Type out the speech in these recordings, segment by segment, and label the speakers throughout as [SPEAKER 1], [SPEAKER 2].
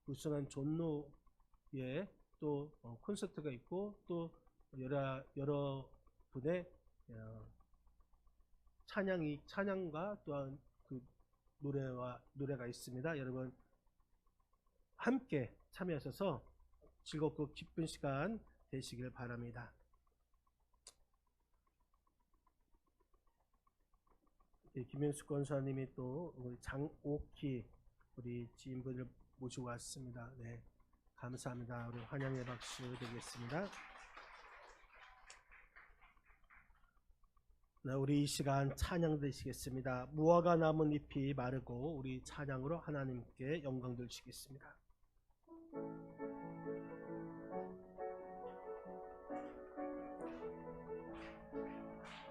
[SPEAKER 1] 우승한 존노의 또 콘서트가 있고 또 여러 분의 찬양과 또한 그 노래가 있습니다. 여러분 함께 참여하셔서 즐겁고 기쁜 시간 되시길 바랍니다. 김영숙 권사님이 또 우리 장옥희 우리 지인분을 모시고 왔습니다. 네, 감사합니다. 우리 환영의 박수 드리겠습니다. 네, 우리 이 시간 찬양 드리시겠습니다. 무화과 나뭇잎이 마르고 우리 찬양으로 하나님께 영광 돌리시겠습니다.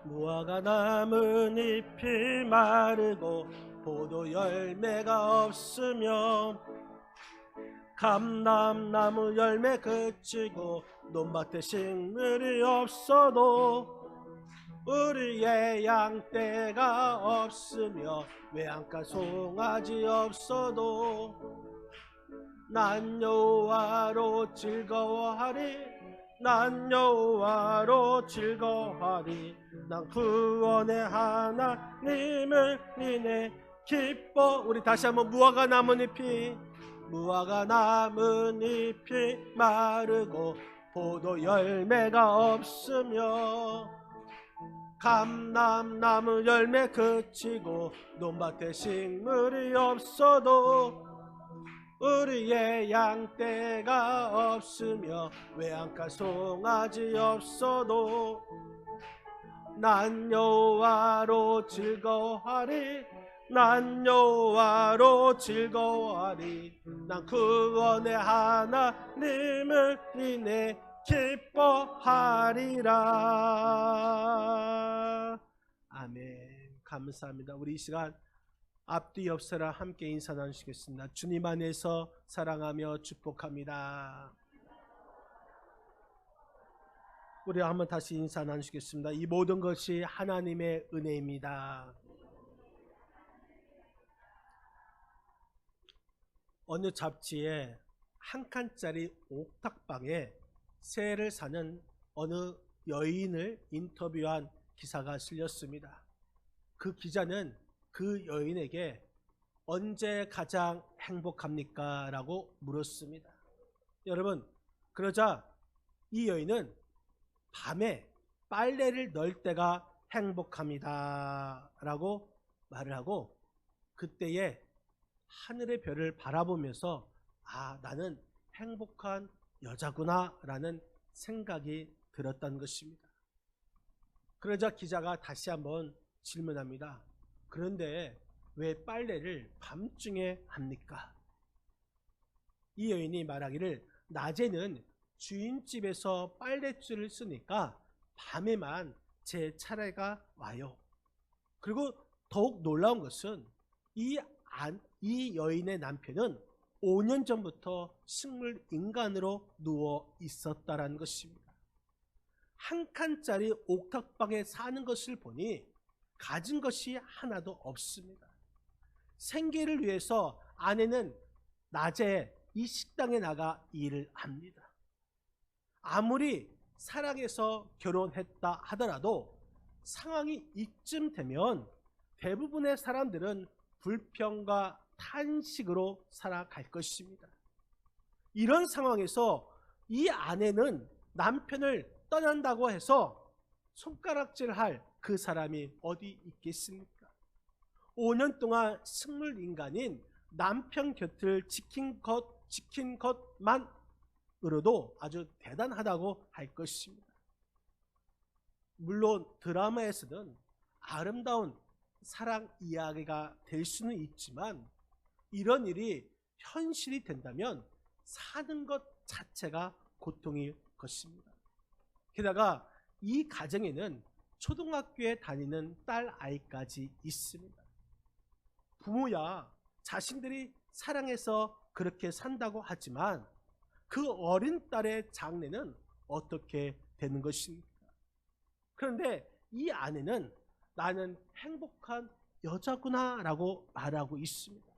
[SPEAKER 1] 무화과 나뭇잎이 마르고 포도 열매가 없으며 감람나무 열매 그치고 논밭에 식물이 없어도 우리의 양떼가 없으며 외양간 송아지 없어도 난 여호와로 즐거워하리 난 여호와로 즐거워하리 난 구원의 하나님을 인해 기뻐. 우리 다시 한번 무화과 나뭇잎이 마르고 포도 열매가 없으며 감람나무 열매 그치고 논밭에 식물이 없어도 우리의 양떼가 없으며 외양간 송아지 없어도 난 여호와로 즐거워하리 난 여호와로 즐거워하리 난 구원의 하나님을 인해 기뻐하리라. 아멘. 감사합니다. 우리 이 시간 앞뒤 옆사람 함께 인사 나누시겠습니다. 주님 안에서 사랑하며 축복합니다. 우리 한번 다시 인사 나누시겠습니다. 이 모든 것이 하나님의 은혜입니다. 어느 잡지에 한 칸짜리 옥탑방에 새를 사는 어느 여인을 인터뷰한 기사가 실렸습니다. 그 기자는 그 여인에게 언제 가장 행복합니까? 라고 물었습니다. 여러분, 그러자 이 여인은 밤에 빨래를 넣을 때가 행복합니다 라고 말을 하고 그때에 하늘의 별을 바라보면서 아, 나는 행복한 여자구나 라는 생각이 들었다는 것입니다. 그러자 기자가 다시 한번 질문합니다. 그런데 왜 빨래를 밤중에 합니까? 이 여인이 말하기를 낮에는 주인집에서 빨랫줄을 쓰니까 밤에만 제 차례가 와요. 그리고 더욱 놀라운 것은 이 여인의 남편은 5년 전부터 식물 인간으로 누워 있었다라는 것입니다. 한 칸짜리 옥탑방에 사는 것을 보니 가진 것이 하나도 없습니다. 생계를 위해서 아내는 낮에 이 식당에 나가 일을 합니다. 아무리 사랑해서 결혼했다 하더라도 상황이 이쯤 되면 대부분의 사람들은 불평과 탄식으로 살아갈 것입니다. 이런 상황에서 이 아내는 남편을 떠난다고 해서 손가락질할 그 사람이 어디 있겠습니까? 5년 동안 식물 인간인 남편 곁을 지킨 것만으로도 아주 대단하다고 할 것입니다. 물론 드라마에서는 아름다운 사랑 이야기가 될 수는 있지만 이런 일이 현실이 된다면 사는 것 자체가 고통일 것입니다. 게다가 이 가정에는 초등학교에 다니는 딸 아이까지 있습니다. 부모야 자신들이 사랑해서 그렇게 산다고 하지만 그 어린 딸의 장래는 어떻게 되는 것입니까? 그런데 이 아내는 나는 행복한 여자구나 라고 말하고 있습니다.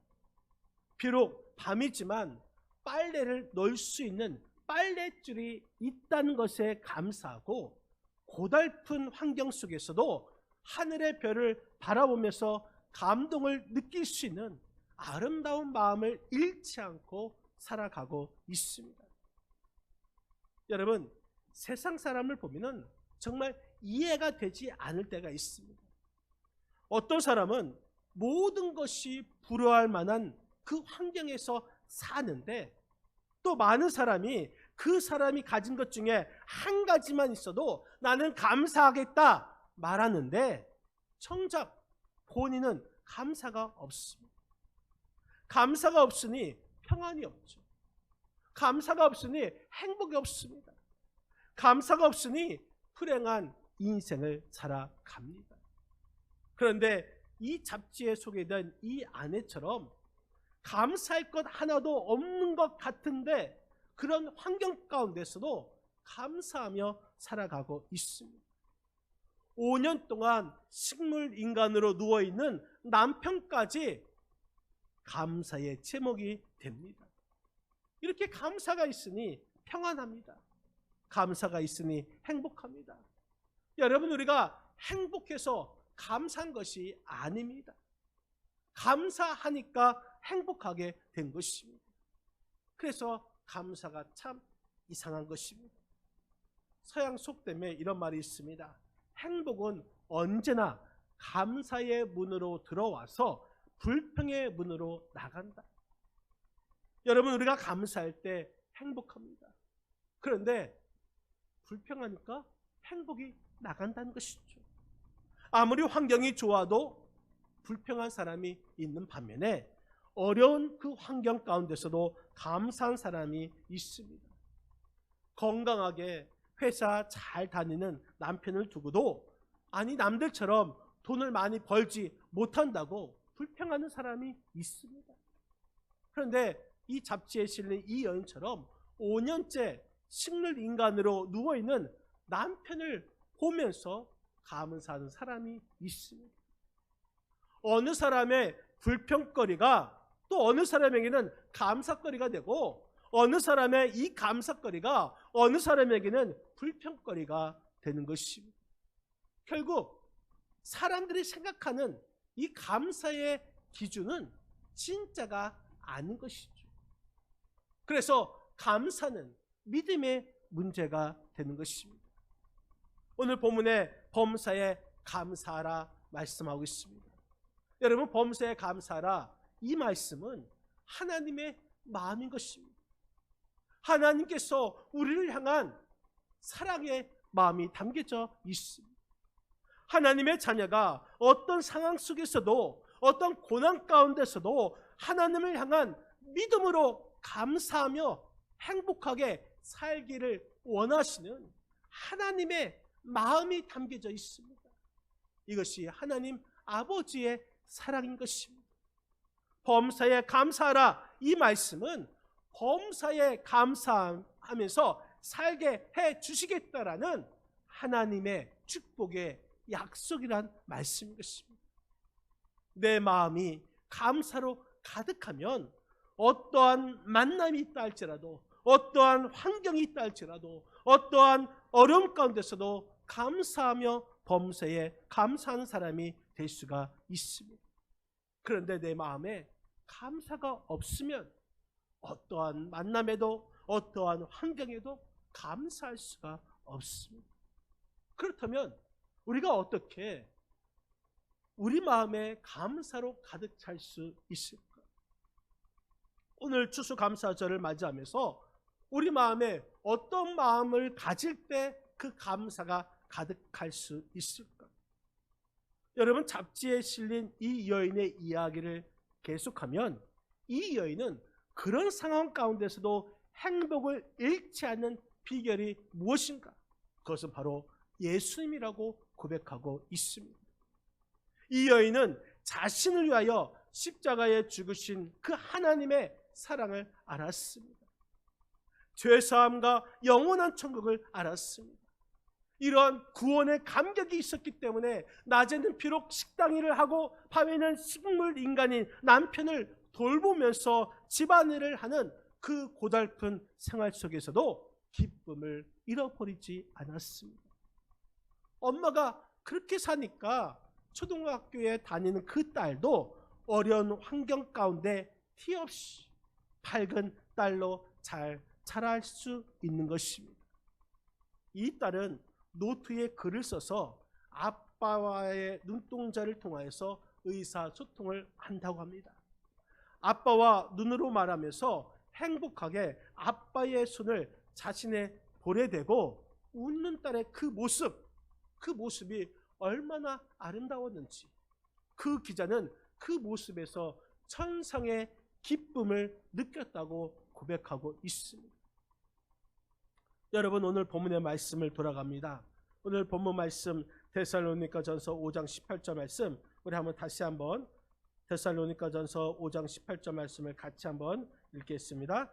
[SPEAKER 1] 비록 밤이지만 빨래를 넣을 수 있는 빨랫줄이 있다는 것에 감사하고, 고달픈 환경 속에서도 하늘의 별을 바라보면서 감동을 느낄 수 있는 아름다운 마음을 잃지 않고 살아가고 있습니다. 여러분, 세상 사람을 보면은 정말 이해가 되지 않을 때가 있습니다. 어떤 사람은 모든 것이 불허할 만한 그 환경에서 사는데, 또 많은 사람이 그 사람이 가진 것 중에 한 가지만 있어도 나는 감사하겠다 말하는데, 정작 본인은 감사가 없습니다. 감사가 없으니 평안이 없죠. 감사가 없으니 행복이 없습니다. 감사가 없으니 불행한 인생을 살아갑니다. 그런데 이 잡지에 소개된 이 아내처럼 감사할 것 하나도 없는 것 같은데, 그런 환경 가운데서도 감사하며 살아가고 있습니다. 5년 동안 식물 인간으로 누워있는 남편까지 감사의 제목이 됩니다. 이렇게 감사가 있으니 평안합니다. 감사가 있으니 행복합니다. 여러분, 우리가 행복해서 감사한 것이 아닙니다. 감사하니까 행복하게 된 것입니다. 그래서 감사가 참 이상한 것입니다. 서양 속담에 이런 말이 있습니다. 행복은 언제나 감사의 문으로 들어와서 불평의 문으로 나간다. 여러분, 우리가 감사할 때 행복합니다. 그런데 불평하니까 행복이 나간다는 것이죠. 아무리 환경이 좋아도 불평한 사람이 있는 반면에 어려운 그 환경 가운데서도 감사한 사람이 있습니다. 건강하게 회사 잘 다니는 남편을 두고도 아니 남들처럼 돈을 많이 벌지 못한다고 불평하는 사람이 있습니다. 그런데 이 잡지에 실린 이 여인처럼 5년째 식물 인간으로 누워있는 남편을 보면서 감사하는 사람이 있습니다. 어느 사람의 불평거리가 또 어느 사람에게는 감사거리가 되고, 어느 사람의 이 감사거리가 어느 사람에게는 불평거리가 되는 것입니다. 결국 사람들이 생각하는 이 감사의 기준은 진짜가 아닌 것이죠. 그래서 감사는 믿음의 문제가 되는 것입니다. 오늘 본문에 범사에 감사하라 말씀하고 있습니다. 여러분, 범사에 감사하라, 이 말씀은 하나님의 마음인 것입니다. 하나님께서 우리를 향한 사랑의 마음이 담겨져 있습니다. 하나님의 자녀가 어떤 상황 속에서도, 어떤 고난 가운데서도 하나님을 향한 믿음으로 감사하며 행복하게 살기를 원하시는 하나님의 마음이 담겨져 있습니다. 이것이 하나님 아버지의 사랑인 것입니다. 범사에 감사하라, 이 말씀은 범사에 감사하면서 살게 해 주시겠다라는 하나님의 축복의 약속이란 말씀인 것입니다. 내 마음이 감사로 가득하면 어떠한 만남이 있다 할지라도, 어떠한 환경이 있다 할지라도, 어떠한 어려움 가운데서도 감사하며 범사에 감사하는 사람이 될 수가 있습니다. 그런데 내 마음에 감사가 없으면 어떠한 만남에도 어떠한 환경에도 감사할 수가 없습니다. 그렇다면 우리가 어떻게 우리 마음에 감사로 가득 찰 수 있을까? 오늘 추수감사절을 맞이하면서 우리 마음에 어떤 마음을 가질 때 그 감사가 가득할 수 있을까? 여러분, 잡지에 실린 이 여인의 이야기를 계속하면 이 여인은 그런 상황 가운데서도 행복을 잃지 않는 비결이 무엇인가? 그것은 바로 예수님이라고 고백하고 있습니다. 이 여인은 자신을 위하여 십자가에 죽으신 그 하나님의 사랑을 알았습니다. 죄사함과 영원한 천국을 알았습니다. 이러한 구원의 감격이 있었기 때문에 낮에는 비록 식당 일을 하고 밤에는 식물 인간인 남편을 돌보면서 집안일을 하는 그 고달픈 생활 속에서도 기쁨을 잃어버리지 않았습니다. 엄마가 그렇게 사니까 초등학교에 다니는 그 딸도 어려운 환경 가운데 티 없이 밝은 딸로 잘 자랄 수 있는 것입니다. 이 딸은 노트에 글을 써서 아빠와의 눈동자를 통하여서 의사소통을 한다고 합니다. 아빠와 눈으로 말하면서 행복하게 아빠의 손을 자신의 볼에 대고 웃는 딸의 그 모습이 얼마나 아름다웠는지 그 기자는 그 모습에서 천상의 기쁨을 느꼈다고 고백하고 있습니다. 여러분, 오늘 본문의 말씀을 돌아갑니다. 오늘 본문 말씀 데살로니가전서 5장 18절 말씀, 우리 다시 한번 데살로니가전서 5장 18절 말씀을 같이 한번 읽겠습니다.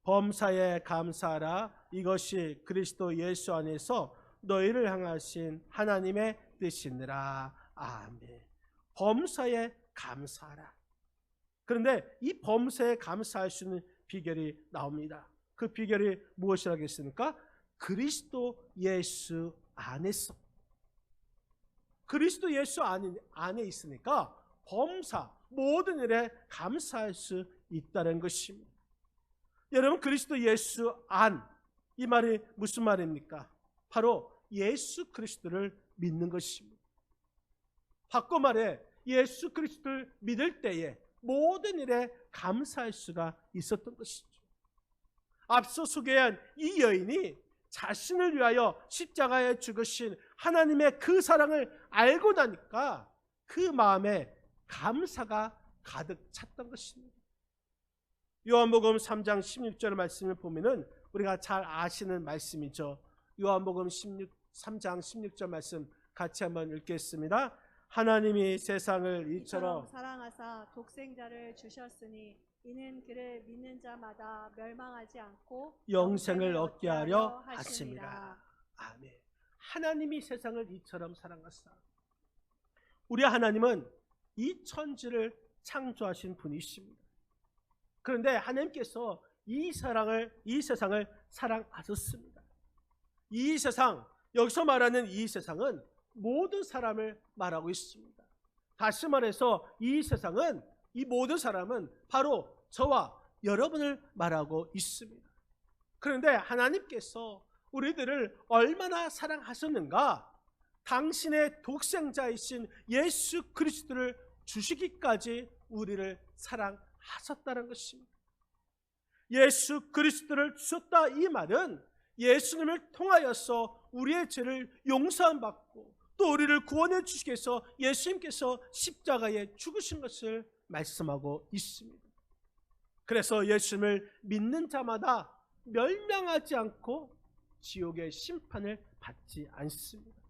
[SPEAKER 1] 범사에 감사하라. 이것이 그리스도 예수 안에서 너희를 향하신 하나님의 뜻이니라. 아멘. 범사에 감사하라. 그런데 이 범사에 감사할 수 있는 비결이 나옵니다. 그 비결이 무엇이라겠습니까? 그리스도 예수 안에서. 그리스도 예수 안에 있으니까 범사, 모든 일에 감사할 수 있다는 것입니다. 여러분, 그리스도 예수 안, 이 말이 무슨 말입니까? 바로 예수 그리스도를 믿는 것입니다. 바꿔 말해 예수 그리스도를 믿을 때에 모든 일에 감사할 수가 있었던 것이죠. 앞서 소개한 이 여인이 자신을 위하여 십자가에 죽으신 하나님의 그 사랑을 알고 나니까 그 마음에 감사가 가득 찼던 것입니다. 요한복음 3장 16절 말씀을 보면은 우리가 잘 아시는 말씀이죠. 요한복음 3장 16절 말씀 같이 한번 읽겠습니다. 하나님이 세상을 이처럼
[SPEAKER 2] 사랑하사 독생자를 주셨으니 이는 그를 믿는 자마다 멸망하지 않고
[SPEAKER 1] 영생을 얻게 하려 하심이라. 아멘. 하나님이 세상을 이처럼 사랑하사. 우리 하나님은 이 천지를 창조하신 분이십니다. 그런데 하나님께서 이 세상을 사랑하셨습니다. 이 세상, 여기서 말하는 이 세상은 모든 사람을 말하고 있습니다. 다시 말해서 이 세상은, 이 모든 사람은 바로 저와 여러분을 말하고 있습니다. 그런데 하나님께서 우리들을 얼마나 사랑하셨는가? 당신의 독생자이신 예수 그리스도를 주시기까지 우리를 사랑하셨다는 것입니다. 예수 그리스도를 주셨다, 이 말은 예수님을 통하여서 우리의 죄를 용서함 받고 또 우리를 구원해 주시기 위해서 예수님께서 십자가에 죽으신 것을 말씀하고 있습니다. 그래서 예수님을 믿는 자마다 멸망하지 않고 지옥의 심판을 받지 않습니다.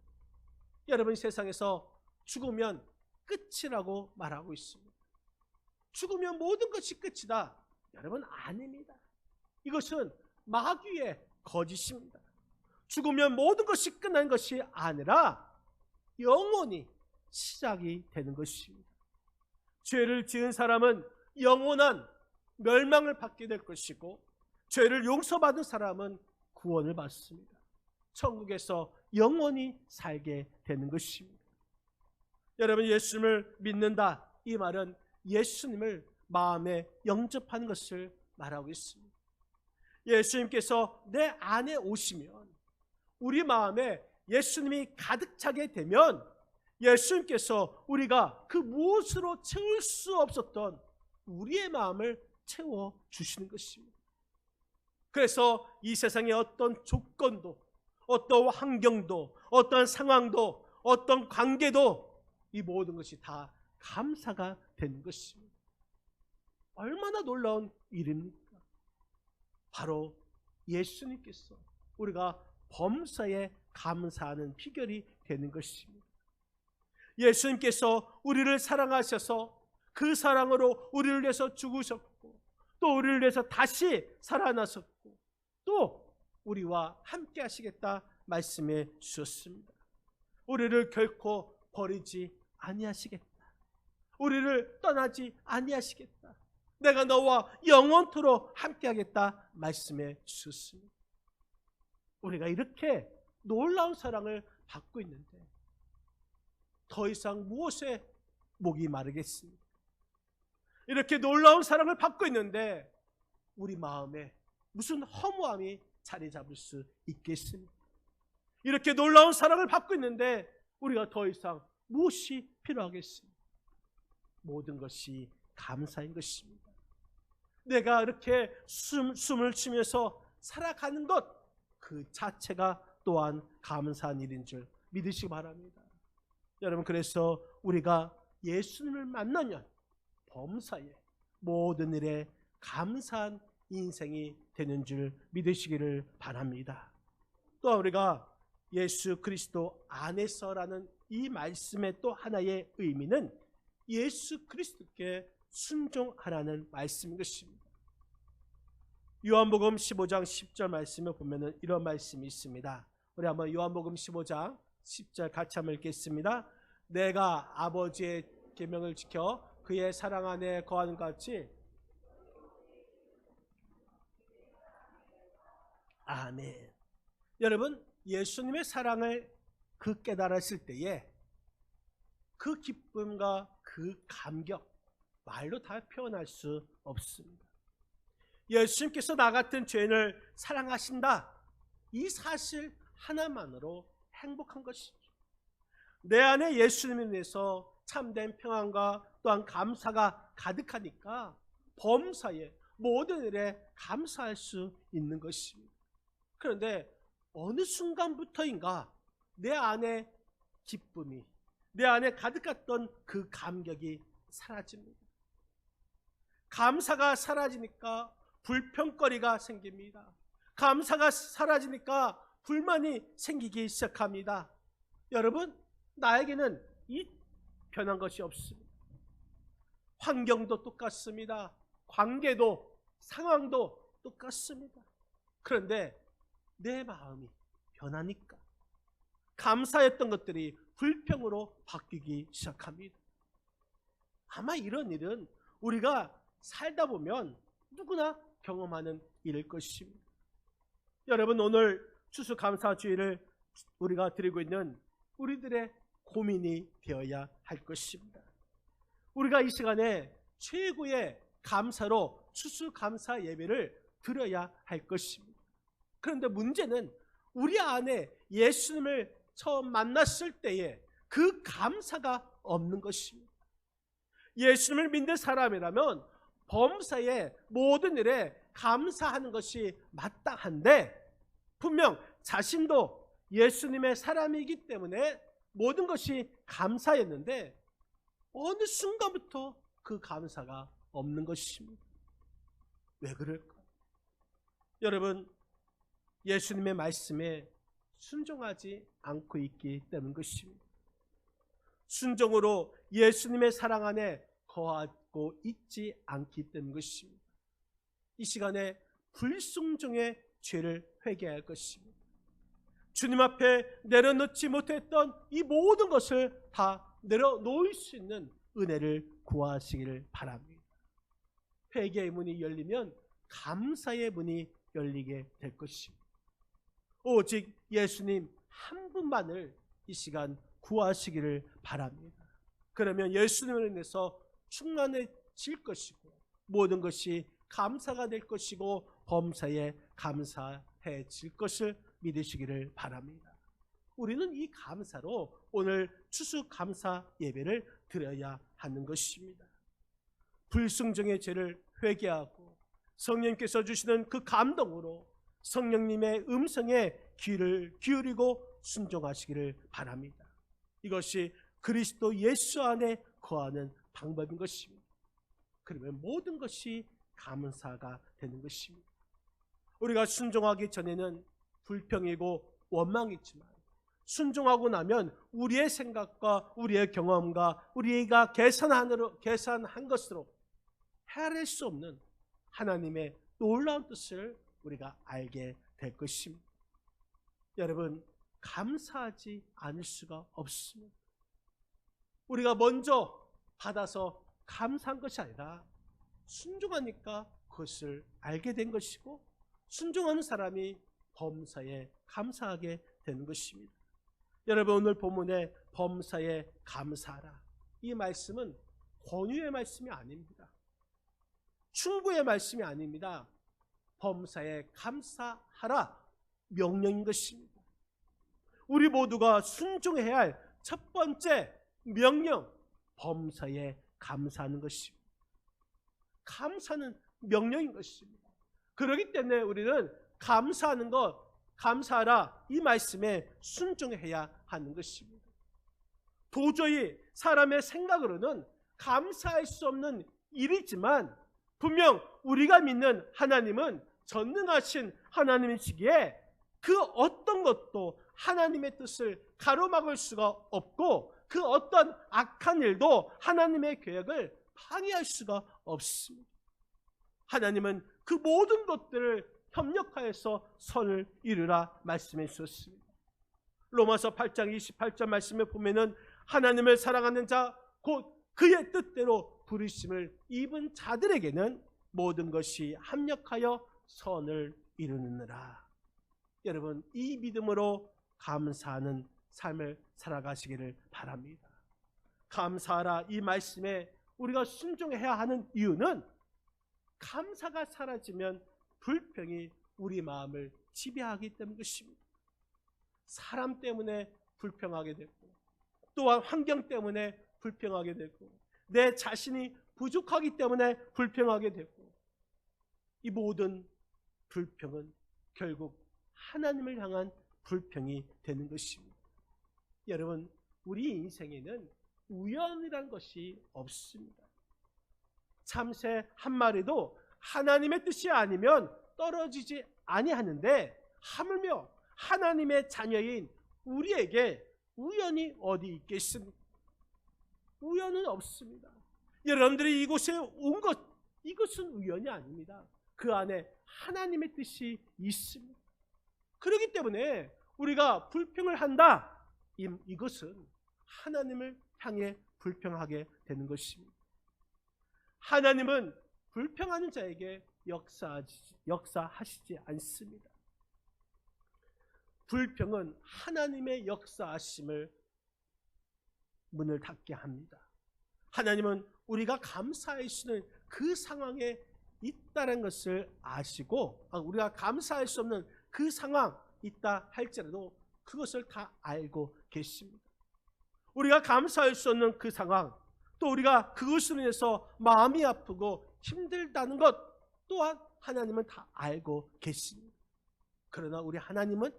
[SPEAKER 1] 여러분, 세상에서 죽으면 끝이라고 말하고 있습니다. 죽으면 모든 것이 끝이다. 여러분, 아닙니다. 이것은 마귀의 거짓입니다. 죽으면 모든 것이 끝난 것이 아니라 영원히 시작이 되는 것입니다. 죄를 지은 사람은 영원한 멸망을 받게 될 것이고 죄를 용서받은 사람은 구원을 받습니다. 천국에서 영원히 살게 되는 것입니다. 여러분, 예수님을 믿는다, 이 말은 예수님을 마음에 영접하는 것을 말하고 있습니다. 예수님께서 내 안에 오시면, 우리 마음에 예수님이 가득 차게 되면 예수님께서 우리가 그 무엇으로 채울 수 없었던 우리의 마음을 채워주시는 것입니다. 그래서 이 세상의 어떤 조건도, 어떤 환경도, 어떤 상황도, 어떤 관계도 이 모든 것이 다 감사가 되는 것입니다. 얼마나 놀라운 일입니까? 바로 예수님께서 우리가 범사에 감사하는 비결이 되는 것입니다. 예수님께서 우리를 사랑하셔서 그 사랑으로 우리를 위해서 죽으셨고 또 우리를 위해서 다시 살아나셨고 또 우리와 함께 하시겠다 말씀해 주셨습니다. 우리를 결코 버리지 아니하시겠다. 우리를 떠나지 아니하시겠다. 내가 너와 영원토록 함께하겠다 말씀해 주셨습니다. 우리가 이렇게 놀라운 사랑을 받고 있는데 더 이상 무엇에 목이 마르겠습니까? 이렇게 놀라운 사랑을 받고 있는데 우리 마음에 무슨 허무함이 자리 잡을 수 있겠습니까? 이렇게 놀라운 사랑을 받고 있는데 우리가 더 이상 무엇이 필요하겠습니까? 모든 것이 감사인 것입니다. 내가 이렇게 숨을 쉬면서 살아가는 것 그 자체가 또한 감사한 일인 줄 믿으시기 바랍니다. 여러분, 그래서 우리가 예수님을 만나면 범사에 모든 일에 감사한 인생이 되는 줄 믿으시기를 바랍니다. 또한 우리가 예수 그리스도 안에서라는 이 말씀의 또 하나의 의미는 예수 그리스도께 순종하라는 말씀인 것입니다. 요한복음 15장 10절 말씀을 보면 이런 말씀이 있습니다. 우리 한번 요한복음 15장 10절 같이 한번 읽겠습니다. 내가 아버지의 계명을 지켜 그의 사랑 안에 거하는 것 같이. 아멘. 여러분, 예수님의 사랑을 그 깨달았을 때에 그 기쁨과 그 감격 말로 다 표현할 수 없습니다. 예수님께서 나 같은 죄인을 사랑하신다, 이 사실 하나만으로 행복한 것이죠. 내 안에 예수님에 대해서 참된 평안과 또한 감사가 가득하니까 범사에 모든 일에 감사할 수 있는 것입니다. 그런데 어느 순간부터인가 내 안에 기쁨이, 내 안에 가득했던 그 감격이 사라집니다. 감사가 사라지니까 불평거리가 생깁니다. 감사가 사라지니까 불만이 생기기 시작합니다. 여러분, 나에게는 이 변한 것이 없습니다. 환경도 똑같습니다. 관계도 상황도 똑같습니다. 그런데 내 마음이 변하니까 감사했던 것들이 불평으로 바뀌기 시작합니다. 아마 이런 일은 우리가 살다 보면 누구나 경험하는 일일 것입니다. 여러분, 오늘 추수감사주의를 우리가 드리고 있는 우리들의 고민이 되어야 할 것입니다. 우리가 이 시간에 최고의 감사로 추수감사 예배를 드려야 할 것입니다. 그런데 문제는 우리 안에 예수님을 처음 만났을 때에 그 감사가 없는 것입니다. 예수님을 믿는 사람이라면 범사의 모든 일에 감사하는 것이 마땅한데 분명 자신도 예수님의 사람이기 때문에 모든 것이 감사였는데 어느 순간부터 그 감사가 없는 것입니다. 왜 그럴까? 여러분, 예수님의 말씀에 순종하지 않고 있기 때문인 것입니다. 순종으로 예수님의 사랑 안에 거하고 있지 않기 때문인 것입니다. 이 시간에 불순종의 죄를 회개할 것입니다. 주님 앞에 내려놓지 못했던 이 모든 것을 다 내려놓을 수 있는 은혜를 구하시기를 바랍니다. 회개의 문이 열리면 감사의 문이 열리게 될 것입니다. 오직 예수님 한 분만을 이 시간 구하시기를 바랍니다. 그러면 예수님을 인해서 충만해질 것이고 모든 것이 감사가 될 것이고 범사에 감사해질 것을 믿으시기를 바랍니다. 우리는 이 감사로 오늘 추수감사 예배를 드려야 하는 것입니다. 불순종의 죄를 회개하고 성령께서 주시는 그 감동으로 성령님의 음성에 귀를 기울이고 순종하시기를 바랍니다. 이것이 그리스도 예수 안에 거하는 방법인 것입니다. 그러면 모든 것이 감사가 되는 것입니다. 우리가 순종하기 전에는 불평이고 원망이지만 순종하고 나면 우리의 생각과 우리의 경험과 우리가 계산한 것으로 헤아릴 수 없는 하나님의 놀라운 뜻을 우리가 알게 될 것입니다. 여러분, 감사하지 않을 수가 없습니다. 우리가 먼저 받아서 감사한 것이 아니라 순종하니까 그것을 알게 된 것이고, 순종하는 사람이 범사에 감사하게 되는 것입니다. 여러분, 오늘 본문에 범사에 감사하라, 이 말씀은 권유의 말씀이 아닙니다. 충고의 말씀이 아닙니다. 범사에 감사하라, 명령인 것입니다. 우리 모두가 순종해야 할 첫 번째 명령, 범사에 감사하는 것입니다. 감사는 명령인 것입니다. 그렇기 때문에 우리는 감사하는 것, 감사하라, 이 말씀에 순종해야 하는 것입니다. 도저히 사람의 생각으로는 감사할 수 없는 일이지만, 분명 우리가 믿는 하나님은 전능하신 하나님이시기에 그 어떤 것도 하나님의 뜻을 가로막을 수가 없고, 그 어떤 악한 일도 하나님의 계획을 방해할 수가 없습니다. 하나님은 그 모든 것들을 협력하여서 선을 이루라 말씀해 주셨습니다. 로마서 8장 28절 말씀에 보면은 하나님을 사랑하는 자, 곧 그의 뜻대로 부르심을 입은 자들에게는 모든 것이 합력하여 선을 이루느니라. 여러분, 이 믿음으로 감사하는 삶을 살아가시기를 바랍니다. 감사하라, 이 말씀에 우리가 순종해야 하는 이유는, 감사가 사라지면 불평이 우리 마음을 지배하기 때문인 것입니다. 사람 때문에 불평하게 되고, 또한 환경 때문에 불평하게 되고, 내 자신이 부족하기 때문에 불평하게 되고, 이 모든 불평은 결국 하나님을 향한 불평이 되는 것입니다. 여러분, 우리 인생에는 우연이란 것이 없습니다. 참새 한 마리도 하나님의 뜻이 아니면 떨어지지 아니하는데, 하물며 하나님의 자녀인 우리에게 우연이 어디 있겠습니까? 우연은 없습니다. 여러분들이 이곳에 온 것, 이것은 우연이 아닙니다. 그 안에 하나님의 뜻이 있습니다. 그렇기 때문에 우리가 불평을 한다, 이것은 하나님을 향해 불평하게 되는 것입니다. 하나님은 불평하는 자에게 역사하시지 않습니다. 불평은 하나님의 역사하심을 문을 닫게 합니다. 하나님은 우리가 감사할 수 있는 그 상황에 있다는 것을 아시고, 우리가 감사할 수 없는 그 상황 있다 할지라도 그것을 다 알고 계십니다. 우리가 감사할 수 없는 그 상황, 또 우리가 그것으로 인해서 마음이 아프고 힘들다는 것 또한 하나님은 다 알고 계십니다. 그러나 우리 하나님은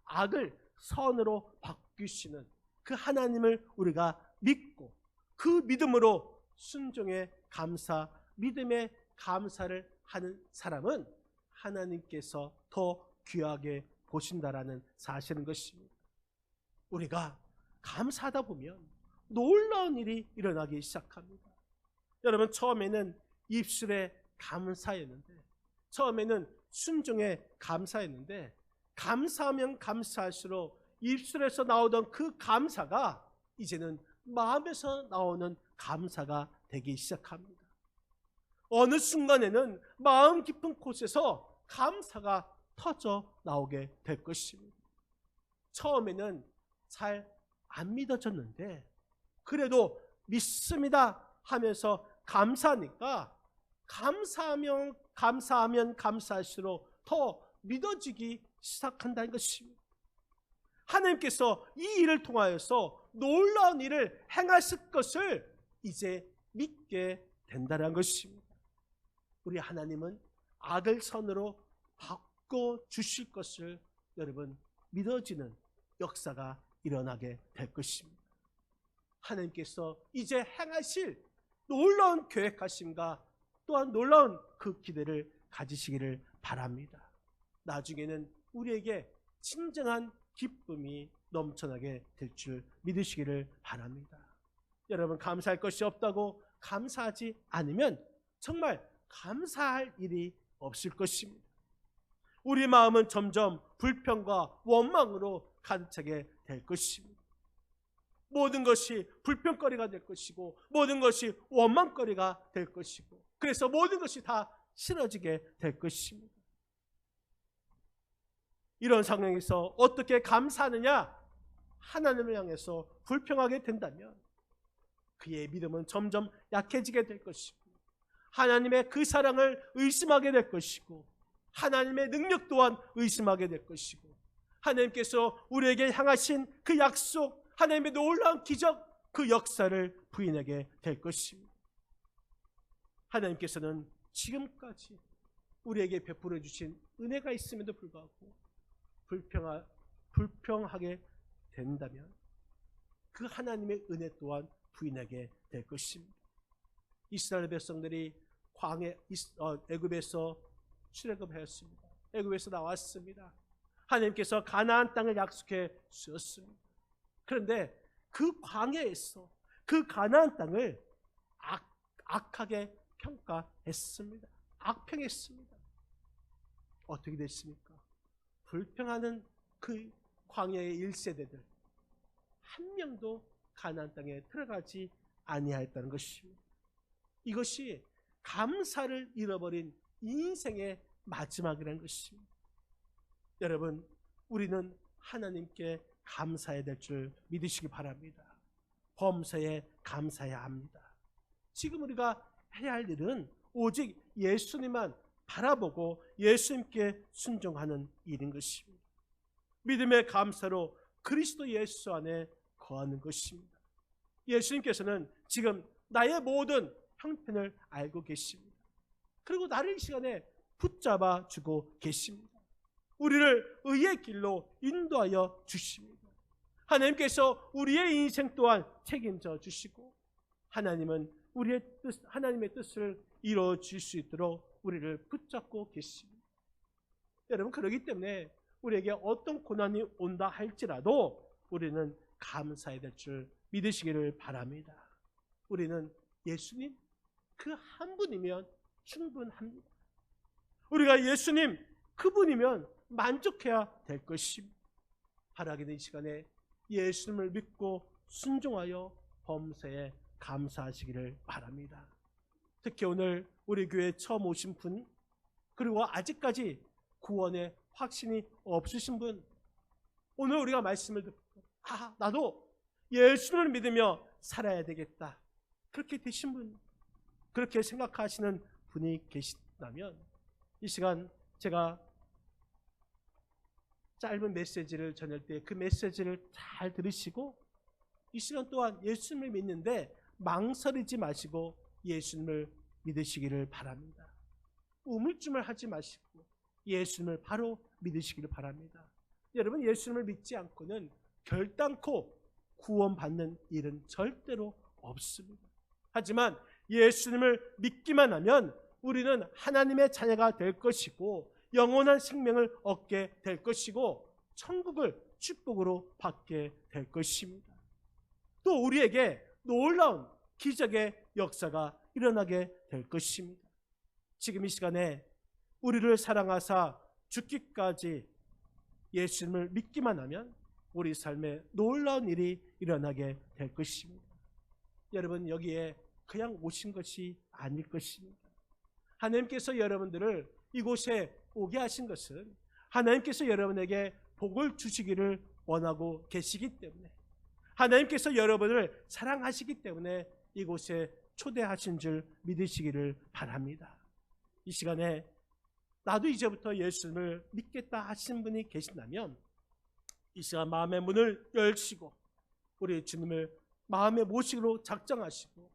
[SPEAKER 1] 악을 선으로 바꾸시는 그 하나님을 우리가 믿고, 그 믿음으로 순종의 감사, 믿음의 감사를 하는 사람은 하나님께서 더 귀하게 보신다라는 사실인 것입니다. 우리가 감사하다 보면 놀라운 일이 일어나기 시작합니다. 여러분, 처음에는 입술의 감사였는데, 처음에는 순종의 감사였는데, 감사하면 감사할수록 입술에서 나오던 그 감사가 이제는 마음에서 나오는 감사가 되기 시작합니다. 어느 순간에는 마음 깊은 곳에서 감사가 터져 나오게 될 것입니다. 처음에는 잘 안 믿어졌는데, 그래도 믿습니다 하면서 감사하니까, 감사하면 감사할수록 더 믿어지기 시작한다는 것입니다. 하나님께서 이 일을 통하여서 놀라운 일을 행하실 것을 이제 믿게 된다는 것입니다. 우리 하나님은 악을 선으로 바꿔주실 것을 여러분 믿어지는 역사가 일어나게 될 것입니다. 하나님께서 이제 행하실 놀라운 계획하심과 또한 놀라운 그 기대를 가지시기를 바랍니다. 나중에는 우리에게 진정한 기쁨이 넘쳐나게 될 줄 믿으시기를 바랍니다. 여러분, 감사할 것이 없다고 감사하지 않으면 정말 감사할 일이 없을 것입니다. 우리 마음은 점점 불평과 원망으로 가득차게 될 것입니다. 모든 것이 불평거리가 될 것이고, 모든 것이 원망거리가 될 것이고, 그래서 모든 것이 다 싫어지게 될 것입니다. 이런 상황에서 어떻게 감사하느냐? 하나님을 향해서 불평하게 된다면 그의 믿음은 점점 약해지게 될 것이고, 하나님의 그 사랑을 의심하게 될 것이고, 하나님의 능력 또한 의심하게 될 것이고, 하나님께서 우리에게 향하신 그 약속, 하나님의 놀라운 기적, 그 역사를 부인하게 될 것입니다. 하나님께서는 지금까지 우리에게 베풀어 주신 은혜가 있음에도 불구하고 불평하게 된다면 그 하나님의 은혜 또한 부인하게 될 것입니다. 이스라엘 백성들이 애굽에서 출애굽하였습니다. 애굽에서 나왔습니다. 하나님께서 가나안 땅을 약속해 주셨습니다. 그런데 그 광야에서 그 가나안 땅을 악하게 평가했습니다. 악평했습니다. 어떻게 됐습니까? 불평하는 그 광야의 1세대들 한 명도 가나안 땅에 들어가지 아니하였다는 것입니다. 이것이 감사를 잃어버린 인생의 마지막이라는 것입니다. 여러분, 우리는 하나님께 감사해야 될 줄 믿으시기 바랍니다. 범사에 감사해야 합니다. 지금 우리가 해야 할 일은 오직 예수님만 바라보고 예수님께 순종하는 일인 것입니다. 믿음의 감사로 그리스도 예수 안에 거하는 것입니다. 예수님께서는 지금 나의 모든 형편을 알고 계십니다. 그리고 나를 이 시간에 붙잡아 주고 계십니다. 우리를 의의 길로 인도하여 주십니다. 하나님께서 우리의 인생 또한 책임져 주시고, 하나님은 하나님의 뜻을 이루어 줄 수 있도록 우리를 붙잡고 계십니다. 여러분, 그렇기 때문에 우리에게 어떤 고난이 온다 할지라도 우리는 감사해야 될 줄 믿으시기를 바랍니다. 우리는 예수님 그 한 분이면 충분합니다. 우리가 예수님 그분이면 만족해야 될 것입니다. 바라기는 이 시간에 예수님을 믿고 순종하여 범사에 감사하시기를 바랍니다. 특히 오늘 우리 교회에 처음 오신 분, 그리고 아직까지 구원의 확신이 없으신 분, 오늘 우리가 말씀을 듣고 나도 예수를 믿으며 살아야 되겠다, 그렇게 되신 분, 그렇게 생각하시는 분이 계시다면 이 시간 제가 짧은 메시지를 전할 때 그 메시지를 잘 들으시고 이 시간 또한 예수님을 믿는데 망설이지 마시고 예수님을 믿으시기를 바랍니다. 우물쭈물하지 마시고 예수님을 바로 믿으시기를 바랍니다. 여러분, 예수님을 믿지 않고는 결단코 구원받는 일은 절대로 없습니다. 하지만 예수님을 믿기만 하면 우리는 하나님의 자녀가 될 것이고 영원한 생명을 얻게 될 것이고 천국을 축복으로 받게 될 것입니다. 또 우리에게 놀라운 기적의 역사가 일어나게 될 것입니다. 지금 이 시간에 우리를 사랑하사 죽기까지 예수님을 믿기만 하면 우리 삶에 놀라운 일이 일어나게 될 것입니다. 여러분, 여기에 그냥 오신 것이 아닐 것입니다. 하나님께서 여러분들을 이곳에 오게 하신 것은 하나님께서 여러분에게 복을 주시기를 원하고 계시기 때문에, 하나님께서 여러분을 사랑하시기 때문에 이곳에 초대하신 줄 믿으시기를 바랍니다. 이 시간에 나도 이제부터 예수님을 믿겠다 하신 분이 계신다면 이 시간 마음의 문을 열시고 우리 주님을 마음의 모식으로 작정하시고